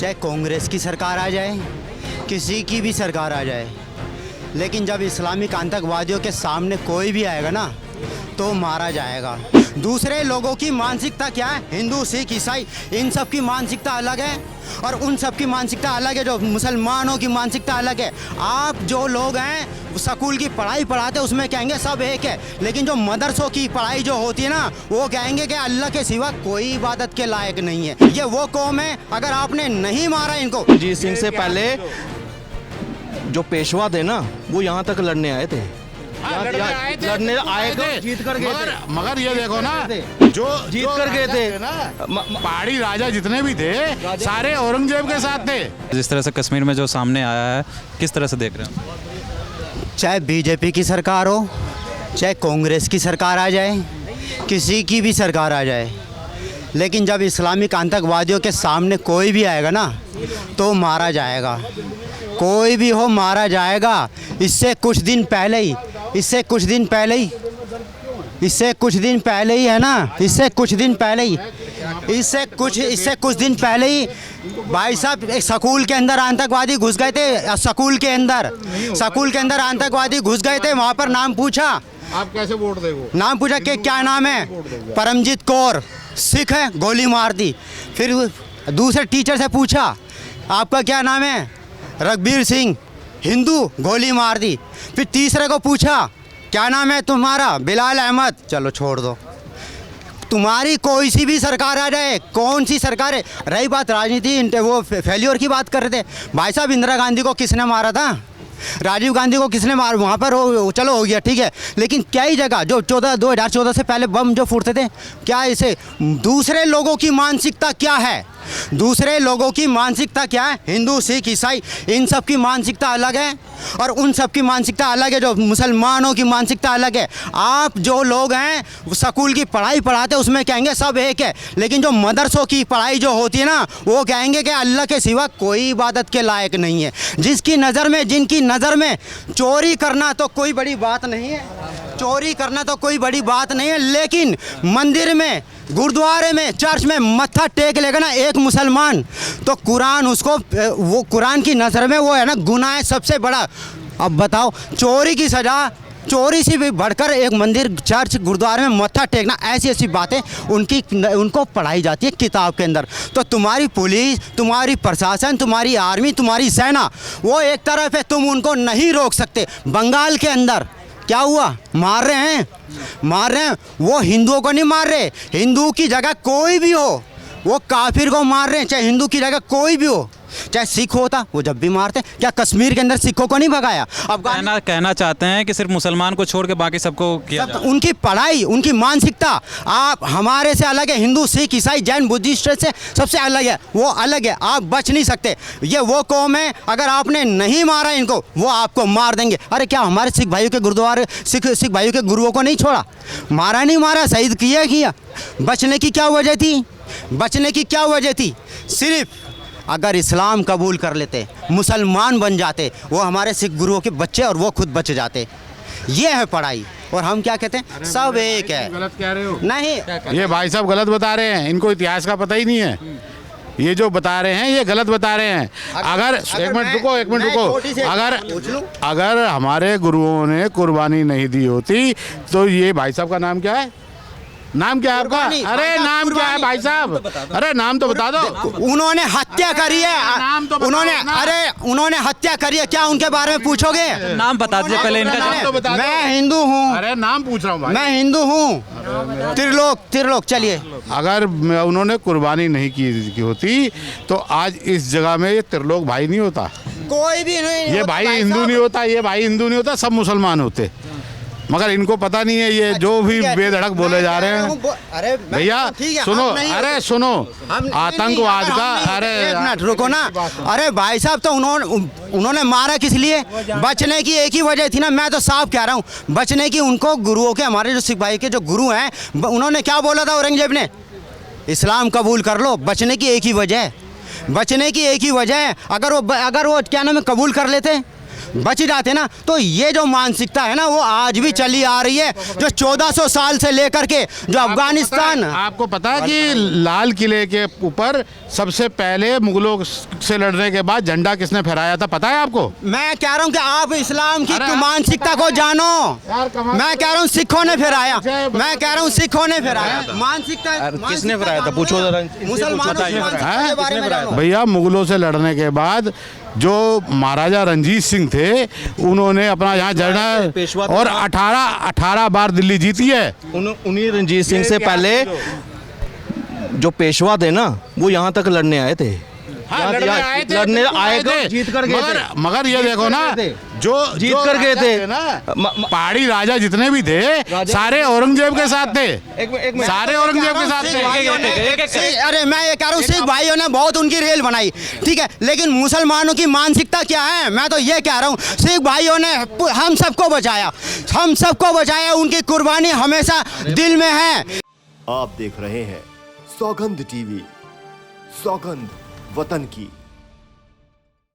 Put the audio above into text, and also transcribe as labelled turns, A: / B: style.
A: चाहे कांग्रेस की सरकार आ जाए, किसी की भी सरकार आ जाए, लेकिन जब इस्लामिक आतंकवादियों के सामने कोई भी आएगा ना तो मारा जाएगा। दूसरे लोगों की मानसिकता क्या है, हिंदू सिख ईसाई, इन सब की मानसिकता अलग है और उन सब की मानसिकता अलग है। जो मुसलमानों की मानसिकता अलग है। आप जो लोग हैं स्कूल की पढ़ाई पढ़ाते हैं उसमें कहेंगे सब एक है, लेकिन जो मदरसों की पढ़ाई जो होती है ना वो कहेंगे कि अल्लाह के सिवा कोई इबादत के लायक नहीं है। ये वो कौम है, अगर आपने नहीं मारा इनको।
B: अजीत सिंह से पहले जो पेशवा थे ना वो यहाँ तक लड़ने आए थे, लड़ने आए थे, जीत कर गए थे।
C: मगर ये देखो ना, जो
B: जीत कर गए थे
C: पहाड़ी राजा जितने भी थे सारे औरंगजेब के साथ थे।
D: जिस तरह से कश्मीर में जो सामने आया है, किस तरह से देख रहे हैं?
A: चाहे बीजेपी की सरकार हो, चाहे कांग्रेस की सरकार आ जाए, किसी की भी सरकार आ जाए, लेकिन जब इस्लामिक आतंकवादियों के सामने कोई भी आएगा ना तो मारा जाएगा। कोई भी हो मारा जाएगा। इससे कुछ दिन पहले ही है ना, इससे कुछ दिन पहले ही भाई साहब एक स्कूल के अंदर आतंकवादी घुस गए थे। स्कूल के अंदर आतंकवादी घुस गए थे। वहाँ पर नाम पूछा,
C: आप कैसे वोट देगो?
A: नाम पूछा कि क्या नाम है, परमजीत कौर, सिख है, गोली मार दी। फिर दूसरे टीचर से पूछा आपका क्या नाम है, रघबीर सिंह, हिंदू, गोली मार दी। फिर तीसरे को पूछा क्या नाम है तुम्हारा, बिलाल अहमद, चलो छोड़ दो। तुम्हारी कोई सी भी सरकार आ जाए, कौन सी सरकार है। रही बात राजनीति, वो फेल्योर की बात कर रहे थे भाई साहब। इंदिरा गांधी को किसने मारा था, राजीव गांधी को किसने मारा, वहाँ पर चलो हो गया ठीक है, लेकिन कई जगह जो 2014 से पहले बम जो फूटते थे, क्या इसे दूसरे लोगों की मानसिकता क्या है, हिंदू सिख ईसाई, इन सब की मानसिकता अलग है और उन सब की मानसिकता अलग है। जो मुसलमानों की मानसिकता अलग है। आप जो लोग हैं स्कूल की पढ़ाई पढ़ाते हैं उसमें कहेंगे सब एक है, लेकिन जो मदरसों की पढ़ाई जो होती है ना वो कहेंगे कि अल्लाह के सिवा कोई इबादत के लायक नहीं है। जिनकी नज़र में चोरी करना तो कोई बड़ी बात नहीं है, लेकिन मंदिर में, गुरुद्वारे में, चर्च में मत्था टेक लेगा ना एक मुसलमान तो कुरान की नज़र में वो है ना गुनाह है सबसे बड़ा। अब बताओ, चोरी से भी बढ़कर एक मंदिर, चर्च, गुरुद्वारे में मत्था टेकना, ऐसी बातें उनको पढ़ाई जाती है किताब के अंदर। तो तुम्हारी पुलिस, तुम्हारी प्रशासन, तुम्हारी आर्मी, तुम्हारी सेना वो एक तरफ है, तुम उनको नहीं रोक सकते। बंगाल के अंदर क्या हुआ, मार रहे हैं। वो हिंदुओं को नहीं मार रहे, हिंदू की जगह कोई भी हो वो काफिर को मार रहे हैं। चाहे हिंदू की जगह कोई भी हो, चाहे सिख होता वो जब भी मारते। क्या कश्मीर के अंदर सिखों को नहीं भगाया? अब
D: कहना चाहते हैं कि सिर्फ मुसलमान को छोड़ के बाकी सबको किया जाए।
A: उनकी पढ़ाई, उनकी मानसिकता आप हमारे से अलग है। हिंदू सिख ईसाई जैन बुद्धिस्ट से सबसे अलग है, वो अलग है, आप बच नहीं सकते। ये वो कौम है, अगर आपने नहीं मारा इनको वो आपको मार देंगे। अरे क्या हमारे सिख भाइयों के गुरुद्वारे, सिख भाइयों के गुरुओं को नहीं छोड़ा, मारा, शहीद किया। बचने की क्या वजह थी? सिर्फ अगर इस्लाम कबूल कर लेते, मुसलमान बन जाते, वो हमारे सिख गुरुओं के बच्चे और वो खुद बच जाते। ये है पढ़ाई। और हम क्या कहते हैं, सब एक है।
C: गलत कह रहे हो?
A: नहीं,
C: ये भाई साहब गलत बता रहे हैं, इनको इतिहास का पता ही नहीं है। ये जो बता रहे हैं ये गलत बता रहे हैं। अगर एक मिनट रुको, अगर हमारे गुरुओं ने कुर्बानी नहीं दी होती तो ये भाई साहब का नाम क्या है? नाम क्या है आपका? अरे नाम क्या है भाई साहब? अरे नाम तो बता दो।
A: उन्होंने हत्या करी है, उन्होंने हत्या करी है, क्या उनके बारे में पूछोगे?
D: नाम बता दीजिए पहले इनका नाम तो बता दो।
A: मैं हिंदू हूँ।
C: अरे नाम पूछ रहा हूँ भाई।
A: मैं हिंदू हूँ। त्रिलोक चलिए।
C: अगर उन्होंने कुर्बानी नहीं की होती तो आज इस जगह में ये त्रिलोक भाई नहीं होता,
A: कोई भी नहीं।
C: ये भाई हिंदू नहीं होता, सब मुसलमान होते। मगर इनको पता नहीं है, ये जो भी बेधड़क बोले जा रहे हैं।
A: अरे
C: भैया सुनो, आतंकवाद का, अरे
A: एक मिनट रुको ना। अरे भाई साहब, तो उन्होंने मारा किस लिए? बचने की एक ही वजह थी ना। मैं तो साफ कह रहा हूँ, बचने की। उनको गुरुओं के, हमारे जो सिख भाई के जो गुरु हैं, उन्होंने क्या बोला था औरंगजेब ने? इस्लाम कबूल कर लो। बचने की एक ही वजह है। अगर वो क्या नाम है कबूल कर लेते बच जाते ना, तो ये जो मानसिकता है ना वो आज भी चली आ रही है, जो 1400 साल से लेकर के जो अफगानिस्तान।
C: आपको पता है कि लाल किले के ऊपर सबसे पहले मुगलों से लड़ने के बाद झंडा किसने फहराया था, पता है आपको?
A: मैं कह रहा हूँ कि आप इस्लाम की
C: अरे
A: मानसिकता को जानो।
C: यार कमाल
A: मैं कह रहा हूँ सिखों ने फहराया, मैं कह रहा हूँ सिखों ने फहराया मानसिकता।
B: किसने फहराया था? पूछो जरा,
A: मुसलमानों की मानसिकता के बारे में जानो।
C: भैया मुगलों से लड़ने के बाद जो महाराजा रंजीत सिंह थे उन्होंने अपना यहाँ
B: पेशवा
C: झंडा और 18 बार दिल्ली जीती है।
B: उन्हीं रंजीत सिंह से पहले जो पेशवा थे ना वो यहाँ तक लड़ने आए थे।
C: हाँ, लड़ने आए थे,
B: लड़ने
C: बिल्कुल
B: आए
C: आए
B: थे, जीत कर गए थे।
C: मगर ये देखो ना, जो
B: जीत
C: जो
B: कर गए
C: राजा
B: थे।
C: ना, पहाड़ी राजा जितने भी थे सारे औरंगजेब के साथ थे,
B: एक मिनट।
C: सारे औरंगजेब के साथ थे।
A: अरे मैं ये कह रहा हूँ सिख भाइयों ने बहुत उनकी रेल बनाई, ठीक है, लेकिन मुसलमानों की मानसिकता क्या है? मैं तो ये कह रहा हूँ सिख भाइयों ने हम सबको बचाया, हम सबको बचाया, उनकी कुर्बानी हमेशा दिल में है।
E: आप देख रहे हैं सौगंध टीवी, सौगंध वतन की।